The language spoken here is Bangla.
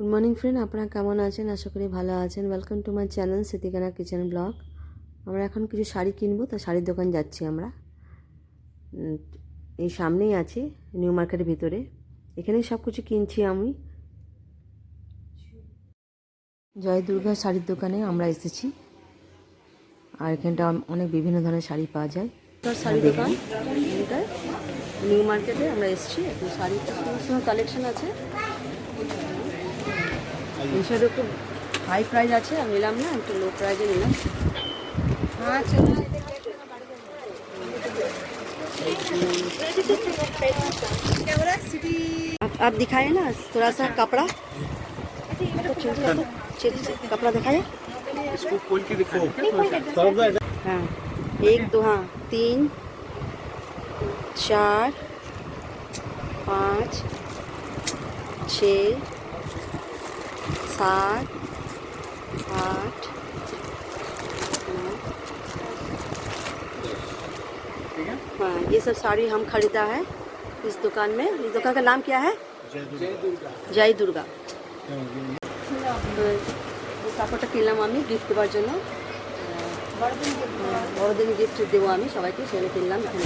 গুড মর্নিং ফ্রেন্ড, আপনারা কেমন আছেন? আশা করি ভালো আছেন। Welcome to my channel Sitikana kitchen blog. আমরা এখন কিছু শাড়ি কিনবো, তো শাড়ির দোকান যাচ্ছি আমরা। এই সামনেই আছে, নিউ মার্কেটের ভিতরে। এখানেই সব কিছু কিনছি আমি। জয় দুর্গা শাড়ির দোকানে আমরা এসেছি, আর এখানটা অনেক বিভিন্ন ধরনের শাড়ি পাওয়া যায়। শাড়ি দোকান এখানটায় নিউ মার্কেটে আমরা এসেছি। এখন শাড়ির সময় কালেকশন আছে। এই শাড়ি একটু হাই প্রাইস আছে, আমি নিলাম না, একটু লো প্রাইসে নিলাম। हाँ चलो, आप दिखाए ना थोड़ा सा कपड़ा, कपड़ा दिखाए। इसको खोल के दिखाओ। हाँ, एक दो, हाँ, 3 4 5 6 7 8 हाँ, ये सब साड़ी हम खरीदा है इस दुकान में। इस दुकान का नाम क्या है? जय दुर्गा। কাপড়টা কিনলাম আমি গিফট দেওয়ার জন্য, বড়দিন গিফট দেবো আমি সবাইকে, সেটা কিনলাম এখানে।